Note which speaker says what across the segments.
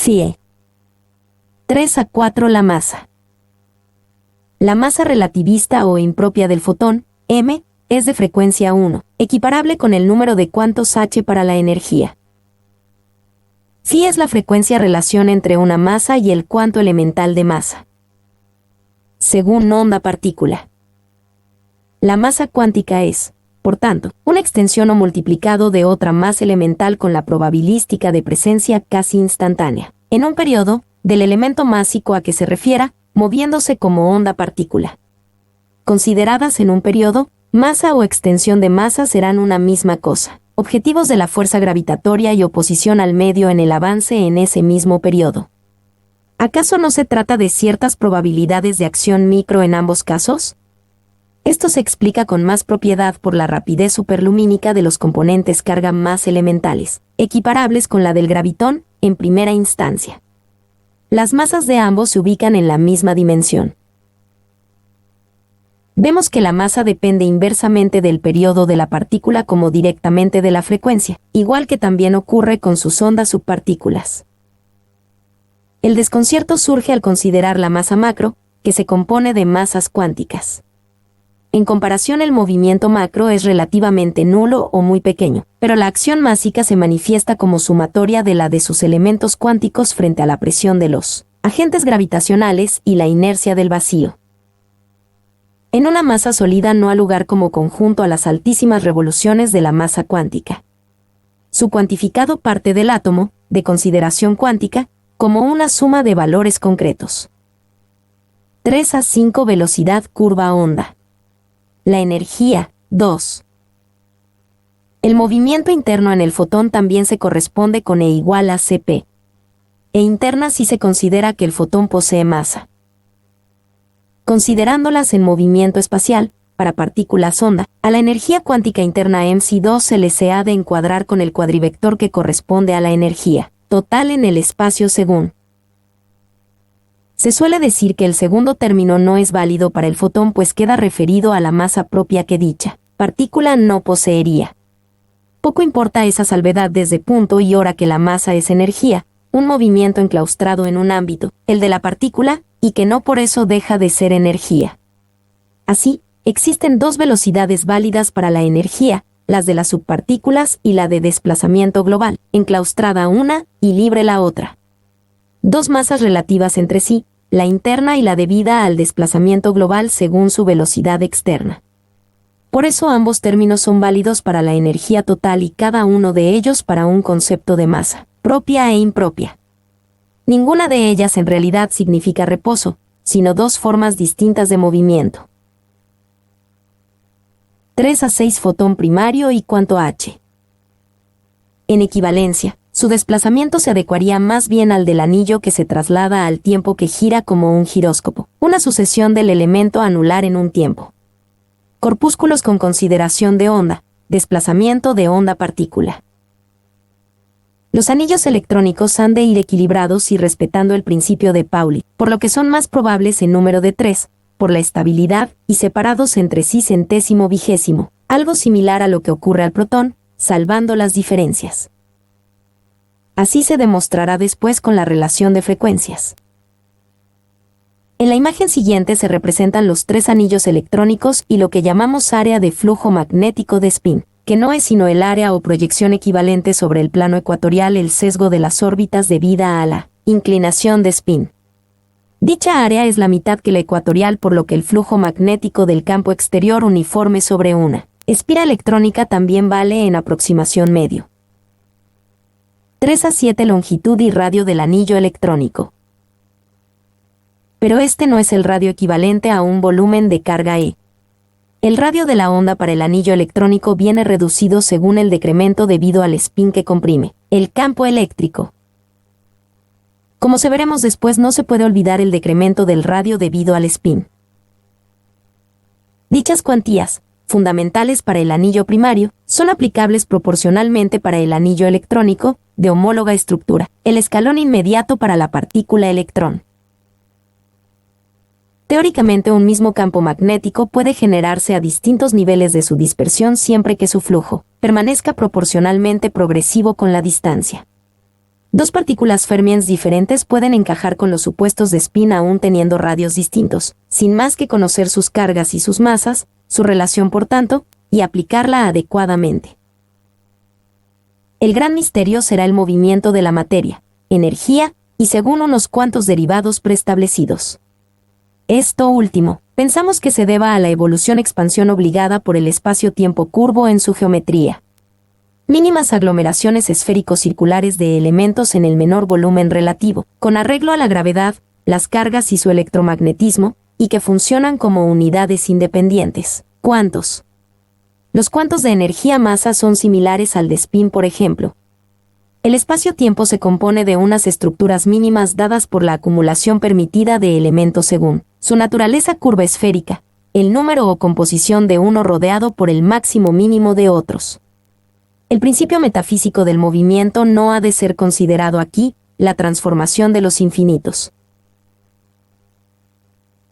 Speaker 1: Phi. 3 a 4 la masa. La masa relativista o impropia del fotón, m, es de frecuencia 1, equiparable con el número de cuantos h para la energía. Phi es la frecuencia relación entre una masa y el cuanto elemental de masa. Según onda-partícula. La masa cuántica es, por tanto, una extensión o multiplicado de otra masa elemental con la probabilística de presencia casi instantánea, en un periodo, del elemento másico a que se refiera, moviéndose como onda-partícula. Consideradas en un periodo, masa o extensión de masa serán una misma cosa. Objetivos de la fuerza gravitatoria y oposición al medio en el avance en ese mismo periodo. ¿Acaso no se trata de ciertas probabilidades de acción micro en ambos casos? Esto se explica con más propiedad por la rapidez superlumínica de los componentes carga más elementales, equiparables con la del gravitón, en primera instancia. Las masas de ambos se ubican en la misma dimensión. Vemos que la masa depende inversamente del periodo de la partícula como directamente de la frecuencia, igual que también ocurre con sus ondas subpartículas. El desconcierto surge al considerar la masa macro, que se compone de masas cuánticas. En comparación, el movimiento macro es relativamente nulo o muy pequeño, pero la acción másica se manifiesta como sumatoria de la de sus elementos cuánticos frente a la presión de los agentes gravitacionales y la inercia del vacío. En una masa sólida no ha lugar como conjunto a las altísimas revoluciones de la masa cuántica. Su cuantificado parte del átomo, de consideración cuántica, como una suma de valores concretos. 3 a 5 velocidad curva onda. La energía, 2. El movimiento interno en el fotón también se corresponde con E igual a Cp. E interna si se considera que el fotón posee masa. Considerándolas en movimiento espacial, para partículas onda, a la energía cuántica interna mc2 se le ha de encuadrar con el cuadrivector que corresponde a la energía total en el espacio según. Se suele decir que el segundo término no es válido para el fotón pues queda referido a la masa propia que dicha partícula no poseería. Poco importa esa salvedad desde punto y hora que la masa es energía, un movimiento enclaustrado en un ámbito, el de la partícula, y que no por eso deja de ser energía. Así, existen dos velocidades válidas para la energía, las de las subpartículas y la de desplazamiento global, enclaustrada una y libre la otra. Dos masas relativas entre sí, la interna y la debida al desplazamiento global según su velocidad externa. Por eso ambos términos son válidos para la energía total y cada uno de ellos para un concepto de masa, propia e impropia. Ninguna de ellas en realidad significa reposo, sino dos formas distintas de movimiento. 3 a 6 fotón primario y cuanto h. En equivalencia, su desplazamiento se adecuaría más bien al del anillo que se traslada al tiempo que gira como un giróscopo, una sucesión del elemento anular en un tiempo. Corpúsculos con consideración de onda, desplazamiento de onda-partícula. Los anillos electrónicos han de ir equilibrados y respetando el principio de Pauli, por lo que son más probables en número de 3, por la estabilidad, y separados entre sí centésimo vigésimo, algo similar a lo que ocurre al protón, salvando las diferencias. Así se demostrará después con la relación de frecuencias. En la imagen siguiente se representan los tres anillos electrónicos y lo que llamamos área de flujo magnético de spin, que no es sino el área o proyección equivalente sobre el plano ecuatorial el sesgo de las órbitas debida a la inclinación de spin. Dicha área es la mitad que la ecuatorial por lo que el flujo magnético del campo exterior uniforme sobre una espira electrónica también vale en aproximación medio. 3 a 7 longitud y radio del anillo electrónico. Pero este no es el radio equivalente a un volumen de carga E. El radio de la onda para el anillo electrónico viene reducido según el decremento debido al spin que comprime el campo eléctrico. Como se veremos después, no se puede olvidar el decremento del radio debido al spin. Dichas cuantías, fundamentales para el anillo primario, son aplicables proporcionalmente para el anillo electrónico, de homóloga estructura, el escalón inmediato para la partícula electrón. Teóricamente, un mismo campo magnético puede generarse a distintos niveles de su dispersión siempre que su flujo permanezca proporcionalmente progresivo con la distancia. Dos partículas fermions diferentes pueden encajar con los supuestos de spin aún teniendo radios distintos, sin más que conocer sus cargas y sus masas, su relación por tanto, y aplicarla adecuadamente. El gran misterio será el movimiento de la materia, energía, y según unos cuantos derivados preestablecidos. Esto último, pensamos que se deba a la evolución-expansión obligada por el espacio-tiempo curvo en su geometría. Mínimas aglomeraciones esférico-circulares de elementos en el menor volumen relativo, con arreglo a la gravedad, las cargas y su electromagnetismo, y que funcionan como unidades independientes. ¿Cuántos? Los cuantos de energía-masa son similares al de spin, por ejemplo. El espacio-tiempo se compone de unas estructuras mínimas dadas por la acumulación permitida de elementos según su naturaleza curva esférica, el número o composición de uno rodeado por el máximo mínimo de otros. El principio metafísico del movimiento no ha de ser considerado aquí, la transformación de los infinitos.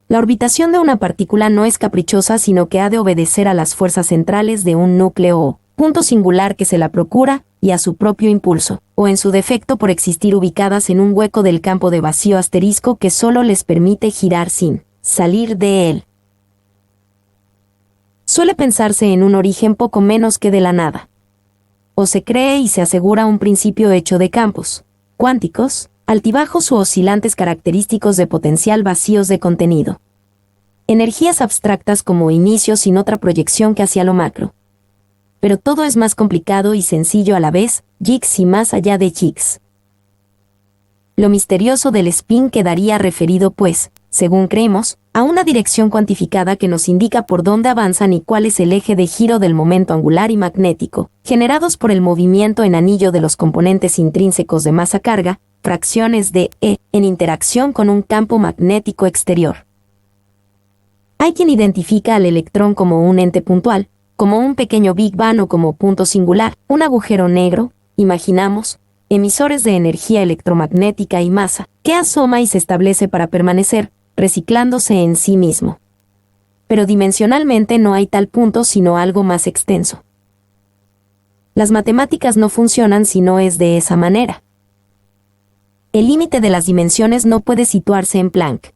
Speaker 1: La orbitación de una partícula no es caprichosa, sino que ha de obedecer a las fuerzas centrales de un núcleo o punto singular que se la procura, y a su propio impulso, o en su defecto por existir ubicadas en un hueco del campo de vacío asterisco que solo les permite girar sin salir de él. Suele pensarse en un origen poco menos que de la nada. O se cree y se asegura un principio hecho de campos cuánticos, altibajos u oscilantes característicos de potencial vacíos de contenido. Energías abstractas como inicios sin otra proyección que hacia lo macro. Pero todo es más complicado y sencillo a la vez, jigs y más allá de jigs. Lo misterioso del spin quedaría referido pues, según creemos, a una dirección cuantificada que nos indica por dónde avanzan y cuál es el eje de giro del momento angular y magnético, generados por el movimiento en anillo de los componentes intrínsecos de masa-carga, fracciones de E, en interacción con un campo magnético exterior. Hay quien identifica al electrón como un ente puntual, como un pequeño Big Bang o como punto singular, un agujero negro, imaginamos, emisores de energía electromagnética y masa, que asoma y se establece para permanecer, reciclándose en sí mismo. Pero dimensionalmente no hay tal punto sino algo más extenso. Las matemáticas no funcionan si no es de esa manera. El límite de las dimensiones no puede situarse en Planck.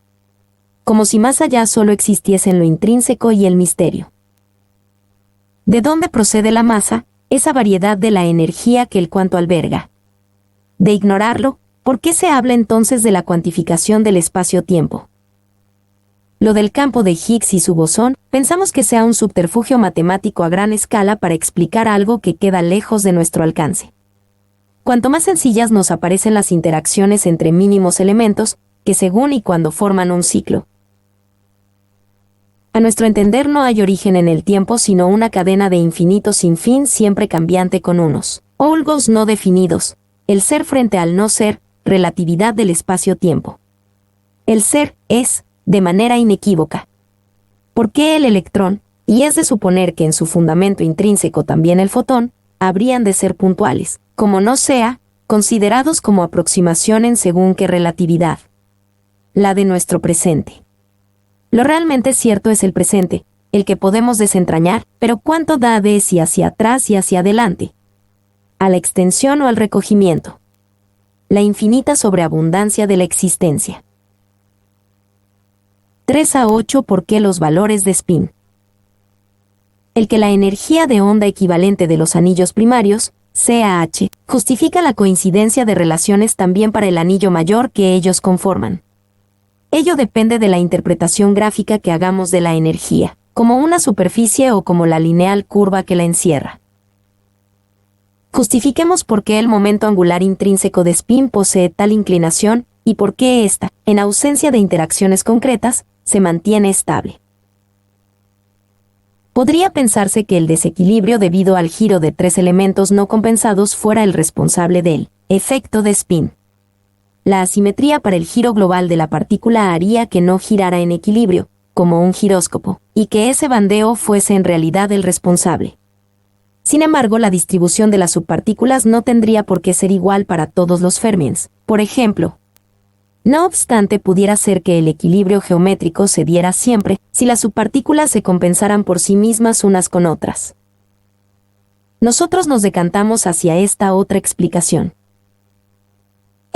Speaker 1: Como si más allá solo existiesen lo intrínseco y el misterio. ¿De dónde procede la masa, esa variedad de la energía que el cuanto alberga? De ignorarlo, ¿por qué se habla entonces de la cuantificación del espacio-tiempo? Lo del campo de Higgs y su bosón, pensamos que sea un subterfugio matemático a gran escala para explicar algo que queda lejos de nuestro alcance. Cuanto más sencillas nos aparecen las interacciones entre mínimos elementos, que según y cuando forman un ciclo. A nuestro entender no hay origen en el tiempo sino una cadena de infinitos sin fin siempre cambiante con unos holgos no definidos, el ser frente al no ser, relatividad del espacio-tiempo. El ser es, de manera inequívoca. ¿Por qué el electrón, y es de suponer que en su fundamento intrínseco también el fotón, habrían de ser puntuales, como no sea, considerados como aproximación en según qué relatividad? La de nuestro presente. Lo realmente cierto es el presente, el que podemos desentrañar, pero ¿cuánto da de si hacia atrás y hacia adelante? ¿A la extensión o al recogimiento? La infinita sobreabundancia de la existencia. 3 a 8 ¿Por qué los valores de spin? El que la energía de onda equivalente de los anillos primarios, CAH, justifica la coincidencia de relaciones también para el anillo mayor que ellos conforman. Ello depende de la interpretación gráfica que hagamos de la energía, como una superficie o como la lineal curva que la encierra. Justifiquemos por qué el momento angular intrínseco de spin posee tal inclinación y por qué ésta, en ausencia de interacciones concretas, se mantiene estable. Podría pensarse que el desequilibrio debido al giro de tres elementos no compensados fuera el responsable del efecto de spin. La asimetría para el giro global de la partícula haría que no girara en equilibrio, como un giróscopo, y que ese bandeo fuese en realidad el responsable. Sin embargo, la distribución de las subpartículas no tendría por qué ser igual para todos los fermions, por ejemplo. No obstante, pudiera ser que el equilibrio geométrico se diera siempre si las subpartículas se compensaran por sí mismas unas con otras. Nosotros nos decantamos hacia esta otra explicación.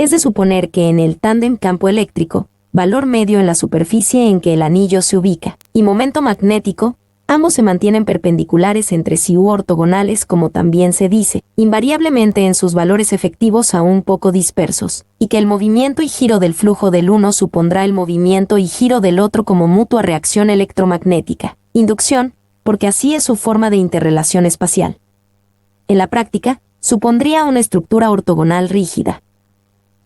Speaker 1: Es de suponer que en el tándem campo eléctrico, valor medio en la superficie en que el anillo se ubica, y momento magnético, ambos se mantienen perpendiculares entre sí u ortogonales, como también se dice, invariablemente en sus valores efectivos aún poco dispersos, y que el movimiento y giro del flujo del uno supondrá el movimiento y giro del otro como mutua reacción electromagnética, inducción, porque así es su forma de interrelación espacial. En la práctica, supondría una estructura ortogonal rígida.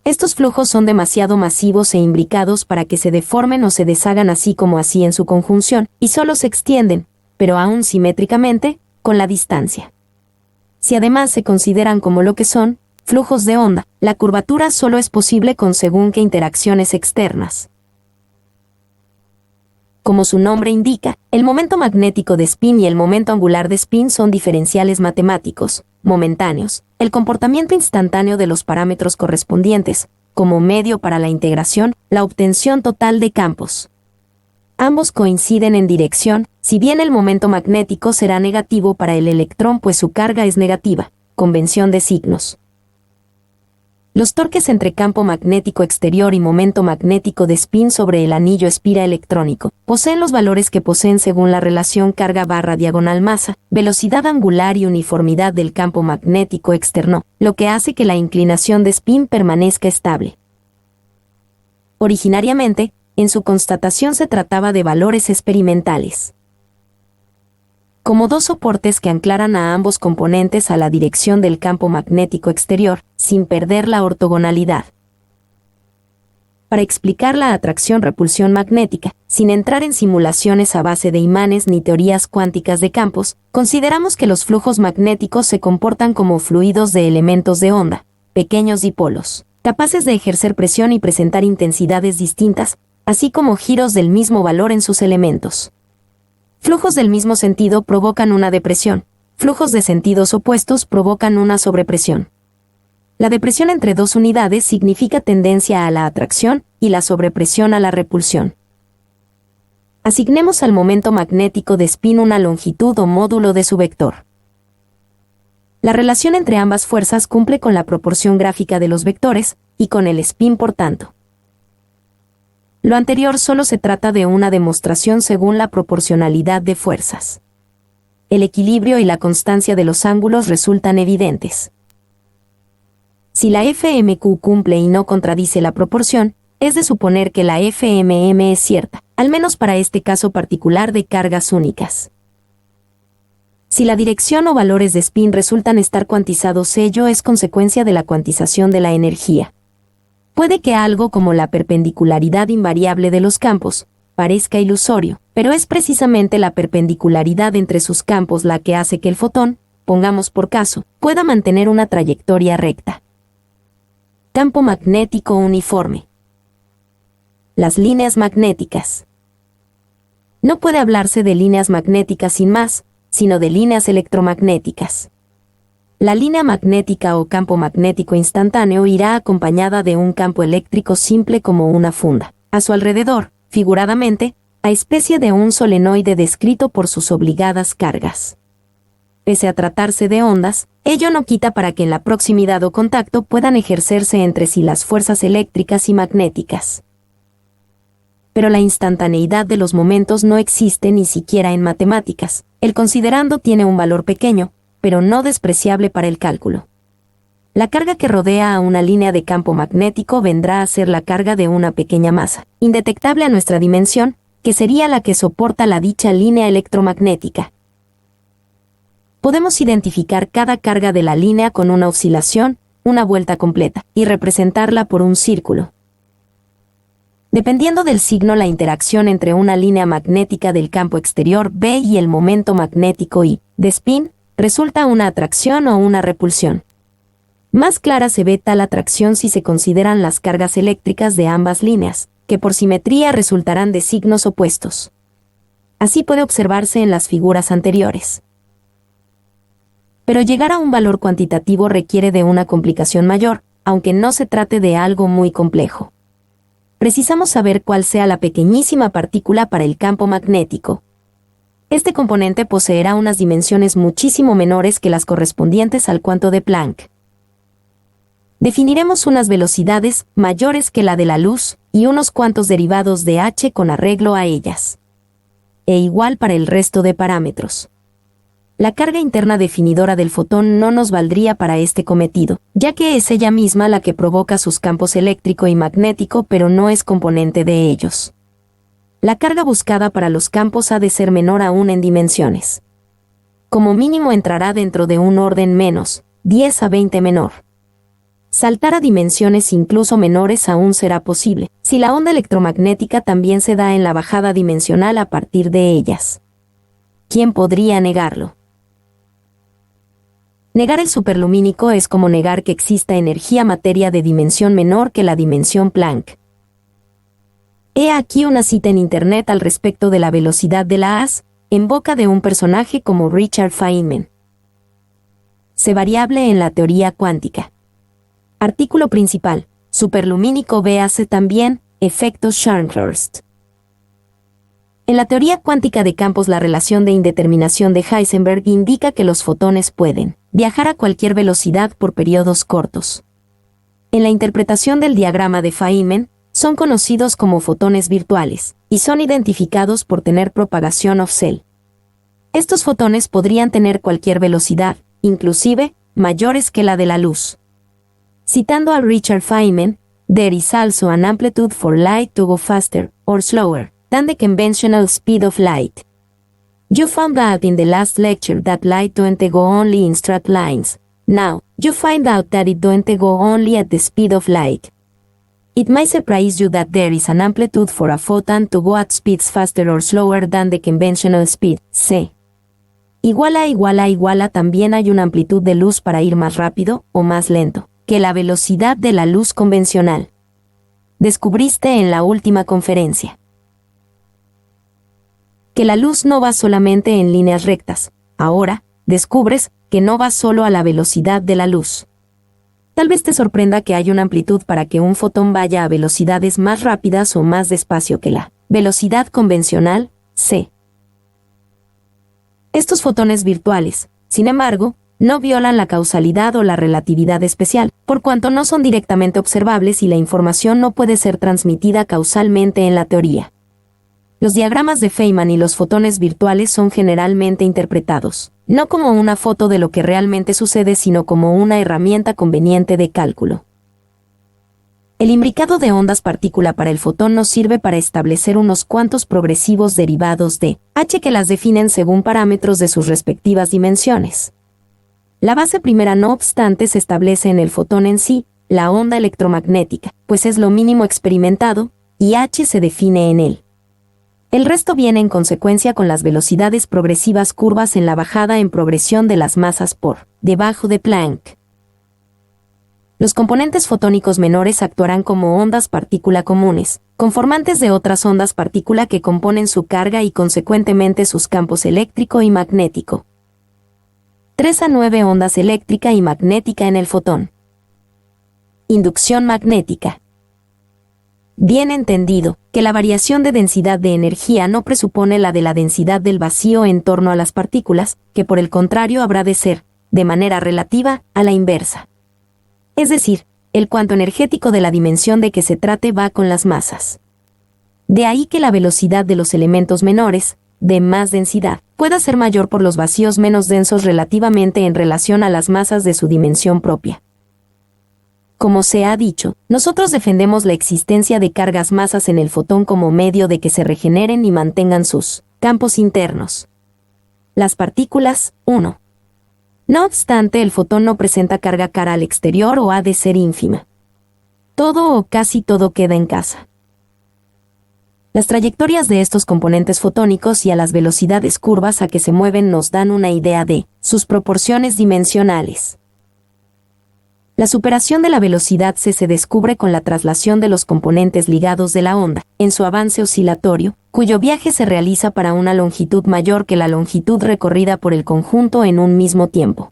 Speaker 1: Estos flujos son demasiado masivos e imbricados para que se deformen o se deshagan así como así en su conjunción, y solo se extienden, pero aún simétricamente, con la distancia. Si además se consideran como lo que son, flujos de onda, la curvatura solo es posible con según qué interacciones externas. Como su nombre indica, el momento magnético de spin y el momento angular de spin son diferenciales matemáticos, momentáneos, el comportamiento instantáneo de los parámetros correspondientes, como medio para la integración, la obtención total de campos. Ambos coinciden en dirección, si bien el momento magnético será negativo para el electrón pues su carga es negativa, convención de signos. Los torques entre campo magnético exterior y momento magnético de spin sobre el anillo espira electrónico poseen los valores que poseen según la relación carga/diagonal-masa, velocidad angular y uniformidad del campo magnético externo, lo que hace que la inclinación de spin permanezca estable. Originariamente, en su constatación se trataba de valores experimentales. Como dos soportes que anclaran a ambos componentes a la dirección del campo magnético exterior, sin perder la ortogonalidad. Para explicar la atracción-repulsión magnética, sin entrar en simulaciones a base de imanes ni teorías cuánticas de campos, consideramos que los flujos magnéticos se comportan como fluidos de elementos de onda, pequeños dipolos, capaces de ejercer presión y presentar intensidades distintas, así como giros del mismo valor en sus elementos. Flujos del mismo sentido provocan una depresión, flujos de sentidos opuestos provocan una sobrepresión. La depresión entre dos unidades significa tendencia a la atracción y la sobrepresión a la repulsión. Asignemos al momento magnético de spin una longitud o módulo de su vector. La relación entre ambas fuerzas cumple con la proporción gráfica de los vectores y con el spin por tanto. Lo anterior solo se trata de una demostración según la proporcionalidad de fuerzas. El equilibrio y la constancia de los ángulos resultan evidentes. Si la FMQ cumple y no contradice la proporción, es de suponer que la FMM es cierta, al menos para este caso particular de cargas únicas. Si la dirección o valores de spin resultan estar cuantizados, ello es consecuencia de la cuantización de la energía. Puede que algo como la perpendicularidad invariable de los campos parezca ilusorio, pero es precisamente la perpendicularidad entre sus campos la que hace que el fotón, pongamos por caso, pueda mantener una trayectoria recta. Campo magnético uniforme. Las líneas magnéticas. No puede hablarse de líneas magnéticas sin más, sino de líneas electromagnéticas. La línea magnética o campo magnético instantáneo irá acompañada de un campo eléctrico simple como una funda. A su alrededor, figuradamente, a especie de un solenoide descrito por sus obligadas cargas. Pese a tratarse de ondas, ello no quita para que en la proximidad o contacto puedan ejercerse entre sí las fuerzas eléctricas y magnéticas. Pero la instantaneidad de los momentos no existe ni siquiera en matemáticas. El considerando tiene un valor pequeño, pero no despreciable para el cálculo. La carga que rodea a una línea de campo magnético vendrá a ser la carga de una pequeña masa, indetectable a nuestra dimensión, que sería la que soporta la dicha línea electromagnética. Podemos identificar cada carga de la línea con una oscilación, una vuelta completa, y representarla por un círculo. Dependiendo del signo, la interacción entre una línea magnética del campo exterior B y el momento magnético I, de spin, resulta una atracción o una repulsión. Más clara se ve tal atracción si se consideran las cargas eléctricas de ambas líneas, que por simetría resultarán de signos opuestos. Así puede observarse en las figuras anteriores. Pero llegar a un valor cuantitativo requiere de una complicación mayor, aunque no se trate de algo muy complejo. Precisamos saber cuál sea la pequeñísima partícula para el campo magnético. Este componente poseerá unas dimensiones muchísimo menores que las correspondientes al cuanto de Planck. Definiremos unas velocidades mayores que la de la luz y unos cuantos derivados de h con arreglo a ellas. E igual para el resto de parámetros. La carga interna definidora del fotón no nos valdría para este cometido, ya que es ella misma la que provoca sus campos eléctrico y magnético, pero no es componente de ellos. La carga buscada para los campos ha de ser menor aún en dimensiones. Como mínimo entrará dentro de un orden menos, 10 a 20 menor. Saltar a dimensiones incluso menores aún será posible, si la onda electromagnética también se da en la bajada dimensional a partir de ellas. ¿Quién podría negarlo? Negar el superlumínico es como negar que exista energía-materia de dimensión menor que la dimensión Planck. He aquí una cita en Internet al respecto de la velocidad de la haz, en boca de un personaje como Richard Feynman. C variable en la teoría cuántica. Artículo principal. Superlumínico véase también, efectos Scharnhorst. En la teoría cuántica de campos la relación de indeterminación de Heisenberg indica que los fotones pueden viajar a cualquier velocidad por periodos cortos. En la interpretación del diagrama de Feynman, son conocidos como fotones virtuales, y son identificados por tener propagación offset. Estos fotones podrían tener cualquier velocidad, inclusive, mayores que la de la luz. Citando a Richard Feynman, there is also an amplitude for light to go faster, or slower, than the conventional speed of light. You found out in the last lecture that light don't go only in straight lines. Now, you find out that it don't go only at the speed of light. It might surprise you that there is an amplitude for a photon to go at speeds faster or slower than the conventional speed, c. Igual a también hay una amplitud de luz para ir más rápido o más lento que la velocidad de la luz convencional. Descubriste en la última conferencia que la luz no va solamente en líneas rectas. Ahora, descubres que no va solo a la velocidad de la luz. Tal vez te sorprenda que hay una amplitud para que un fotón vaya a velocidades más rápidas o más despacio que la velocidad convencional, c. Estos fotones virtuales, sin embargo, no violan la causalidad o la relatividad especial, por cuanto no son directamente observables y la información no puede ser transmitida causalmente en la teoría. Los diagramas de Feynman y los fotones virtuales son generalmente interpretados, no como una foto de lo que realmente sucede, sino como una herramienta conveniente de cálculo. El imbricado de ondas partícula para el fotón nos sirve para establecer unos cuantos progresivos derivados de h que las definen según parámetros de sus respectivas dimensiones. La base primera, no obstante, se establece en el fotón en sí, la onda electromagnética, pues es lo mínimo experimentado, y h se define en él. El resto viene en consecuencia con las velocidades progresivas curvas en la bajada en progresión de las masas por debajo de Planck. Los componentes fotónicos menores actuarán como ondas partícula comunes, conformantes de otras ondas partícula que componen su carga y consecuentemente sus campos eléctrico y magnético. 3 a 9 ondas eléctrica y magnética en el fotón. Inducción magnética. Bien entendido, que la variación de densidad de energía no presupone la de la densidad del vacío en torno a las partículas, que por el contrario habrá de ser, de manera relativa, a la inversa. Es decir, el cuanto energético de la dimensión de que se trate va con las masas. De ahí que la velocidad de los elementos menores, de más densidad, pueda ser mayor por los vacíos menos densos relativamente en relación a las masas de su dimensión propia. Como se ha dicho, nosotros defendemos la existencia de cargas masas en el fotón como medio de que se regeneren y mantengan sus campos internos. Las partículas, 1. No obstante, el fotón no presenta carga cara al exterior o ha de ser ínfima. Todo o casi todo queda en casa. Las trayectorias de estos componentes fotónicos y a las velocidades curvas a que se mueven nos dan una idea de sus proporciones dimensionales. La superación de la velocidad c se descubre con la traslación de los componentes ligados de la onda, en su avance oscilatorio, cuyo viaje se realiza para una longitud mayor que la longitud recorrida por el conjunto en un mismo tiempo.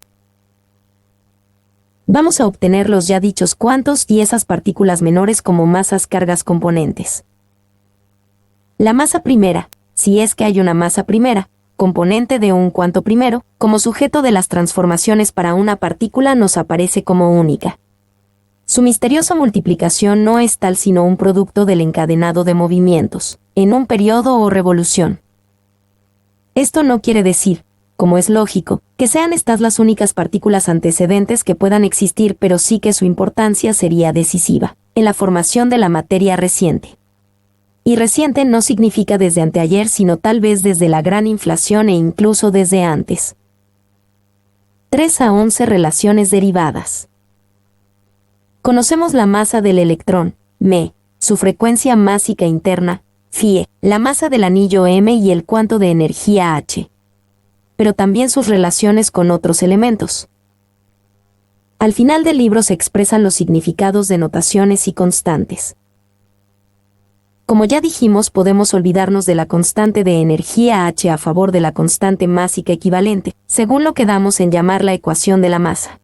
Speaker 1: Vamos a obtener los ya dichos cuantos y esas partículas menores como masas cargas componentes. La masa primera, si es que hay una masa primera, componente de un cuanto primero, como sujeto de las transformaciones para una partícula nos aparece como única. Su misteriosa multiplicación no es tal sino un producto del encadenado de movimientos, en un periodo o revolución. Esto no quiere decir, como es lógico, que sean estas las únicas partículas antecedentes que puedan existir, pero sí que su importancia sería decisiva en la formación de la materia reciente. Y reciente no significa desde anteayer, sino tal vez desde la gran inflación e incluso desde antes. 3 a 11 relaciones derivadas. Conocemos la masa del electrón, m, su frecuencia másica interna, φ, la masa del anillo m y el cuanto de energía h. Pero también sus relaciones con otros elementos. Al final del libro se expresan los significados de notaciones y constantes. Como ya dijimos, podemos olvidarnos de la constante de energía h a favor de la constante másica equivalente, según lo que damos en llamar la ecuación de la masa.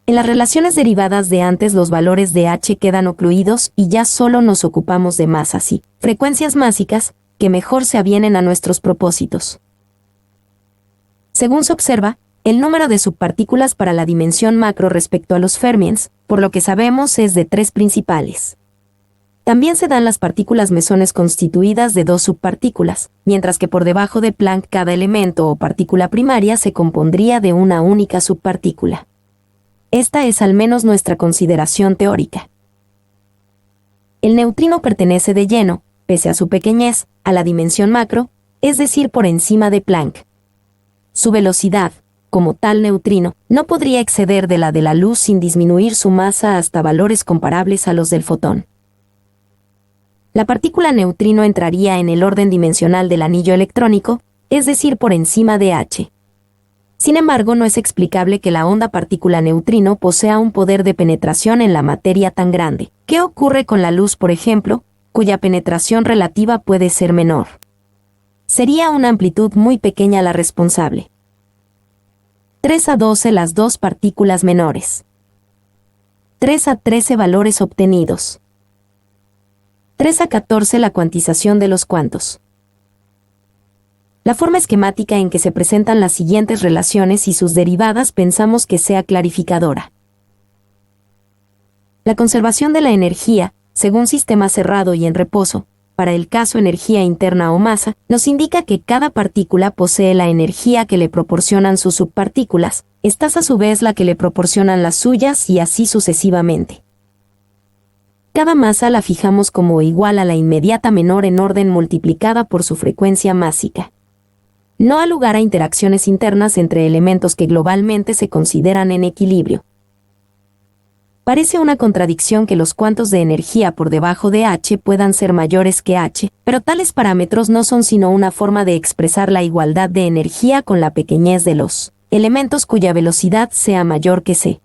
Speaker 1: En las relaciones derivadas de antes los valores de h quedan ocluidos y ya solo nos ocupamos de masas y frecuencias másicas, que mejor se avienen a nuestros propósitos. Según se observa, el número de subpartículas para la dimensión macro respecto a los fermions, por lo que sabemos, es de 3 principales. También se dan las partículas mesones constituidas de 2 subpartículas, mientras que por debajo de Planck cada elemento o partícula primaria se compondría de una única subpartícula. Esta es al menos nuestra consideración teórica. El neutrino pertenece de lleno, pese a su pequeñez, a la dimensión macro, es decir, por encima de Planck. Su velocidad, como tal neutrino, no podría exceder de la luz sin disminuir su masa hasta valores comparables a los del fotón. La partícula neutrino entraría en el orden dimensional del anillo electrónico, es decir, por encima de h. Sin embargo, no es explicable que la onda partícula neutrino posea un poder de penetración en la materia tan grande. ¿Qué ocurre con la luz, por ejemplo, cuya penetración relativa puede ser menor? Sería una amplitud muy pequeña la responsable. 3 a 12 las 2 partículas menores. 3 a 13 valores obtenidos. 3 a 14 la cuantización de los cuantos. La forma esquemática en que se presentan las siguientes relaciones y sus derivadas pensamos que sea clarificadora. La conservación de la energía, según sistema cerrado y en reposo, para el caso energía interna o masa, nos indica que cada partícula posee la energía que le proporcionan sus subpartículas, esta es a su vez la que le proporcionan las suyas y así sucesivamente. Cada masa la fijamos como igual a la inmediata menor en orden multiplicada por su frecuencia másica. No ha lugar a interacciones internas entre elementos que globalmente se consideran en equilibrio. Parece una contradicción que los cuantos de energía por debajo de h puedan ser mayores que h, pero tales parámetros no son sino una forma de expresar la igualdad de energía con la pequeñez de los elementos cuya velocidad sea mayor que c.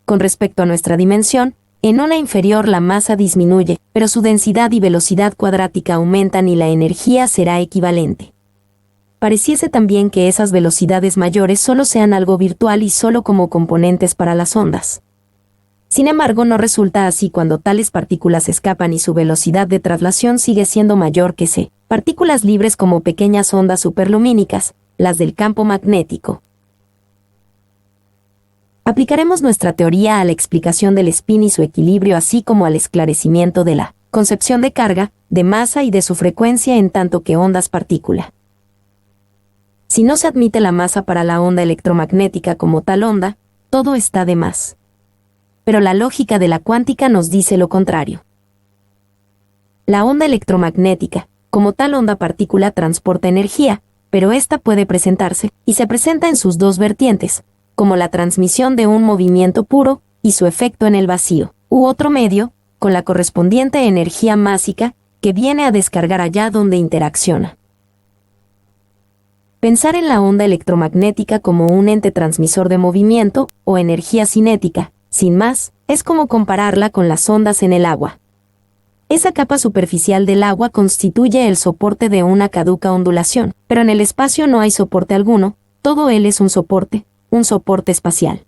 Speaker 1: Con respecto a nuestra dimensión, en una inferior la masa disminuye, pero su densidad y velocidad cuadrática aumentan y la energía será equivalente. Pareciese también que esas velocidades mayores solo sean algo virtual y solo como componentes para las ondas. Sin embargo, no resulta así cuando tales partículas escapan y su velocidad de traslación sigue siendo mayor que c. Partículas libres como pequeñas ondas superlumínicas, las del campo magnético. Aplicaremos nuestra teoría a la explicación del spin y su equilibrio, así como al esclarecimiento de la concepción de carga, de masa y de su frecuencia en tanto que ondas partícula. Si no se admite la masa para la onda electromagnética como tal onda, todo está de más. Pero la lógica de la cuántica nos dice lo contrario. La onda electromagnética, como tal onda partícula, transporta energía, pero ésta puede presentarse, y se presenta en sus dos vertientes, como la transmisión de un movimiento puro y su efecto en el vacío, u otro medio, con la correspondiente energía másica, que viene a descargar allá donde interacciona. Pensar en la onda electromagnética como un ente transmisor de movimiento o energía cinética, sin más, es como compararla con las ondas en el agua. Esa capa superficial del agua constituye el soporte de una caduca ondulación, pero en el espacio no hay soporte alguno, todo él es un soporte espacial.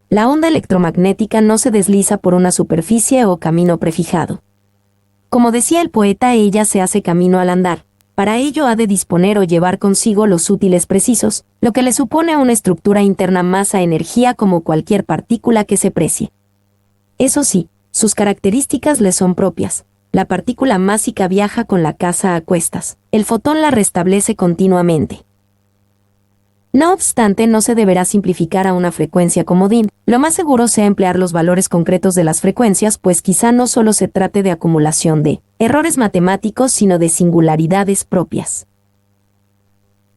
Speaker 1: La onda electromagnética no se desliza por una superficie o camino prefijado. Como decía el poeta, ella se hace camino al andar, Para ello ha de disponer o llevar consigo los útiles precisos, lo que le supone una estructura interna masa-energía como cualquier partícula que se precie. Eso sí, sus características le son propias. La partícula másica viaja con la casa a cuestas, el fotón la restablece continuamente. No obstante, no se deberá simplificar a una frecuencia comodín. Lo más seguro sea emplear los valores concretos de las frecuencias, pues quizá no solo se trate de acumulación de errores matemáticos, sino de singularidades propias.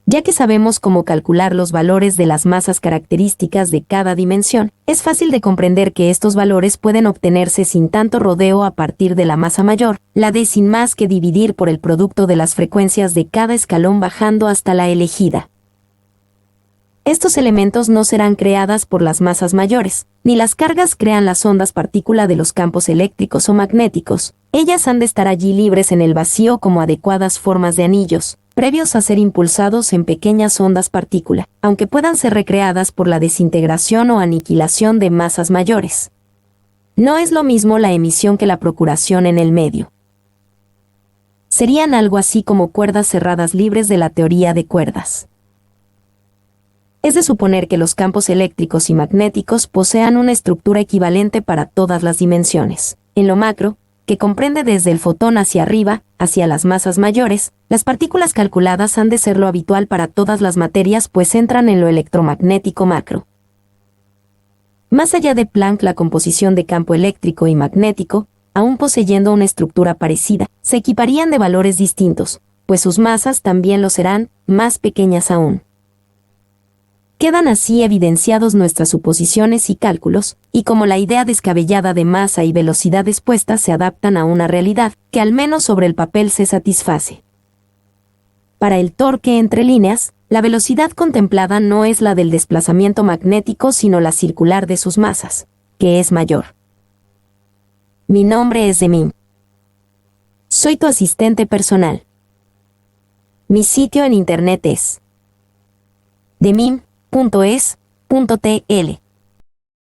Speaker 1: Ya que sabemos cómo calcular los valores de las masas características de cada dimensión, es fácil de comprender que estos valores pueden obtenerse sin tanto rodeo a partir de la masa mayor, la D sin más que dividir por el producto de las frecuencias de cada escalón bajando hasta la elegida. Estos elementos no serán creadas por las masas mayores, ni las cargas crean las ondas partícula de los campos eléctricos o magnéticos. Ellas han de estar allí libres en el vacío como adecuadas formas de anillos, previos a ser impulsados en pequeñas ondas partícula, aunque puedan ser recreadas por la desintegración o aniquilación de masas mayores. No es lo mismo la emisión que la procuración en el medio. Serían algo así como cuerdas cerradas libres de la teoría de cuerdas. Es de suponer que los campos eléctricos y magnéticos posean una estructura equivalente para todas las dimensiones. En lo macro, que comprende desde el fotón hacia arriba, hacia las masas mayores, las partículas calculadas han de ser lo habitual para todas las materias, pues entran en lo electromagnético macro. Más allá de Planck, la composición de campo eléctrico y magnético, aun poseyendo una estructura parecida, se equiparían de valores distintos, pues sus masas también lo serán, más pequeñas aún. Quedan así evidenciados nuestras suposiciones y cálculos, y como la idea descabellada de masa y velocidad expuesta se adaptan a una realidad que al menos sobre el papel se satisface. Para el torque entre líneas, la velocidad contemplada no es la del desplazamiento magnético sino la circular de sus masas, que es mayor. Mi nombre es Demim. Soy tu asistente personal. Mi sitio en internet es demim.es.tl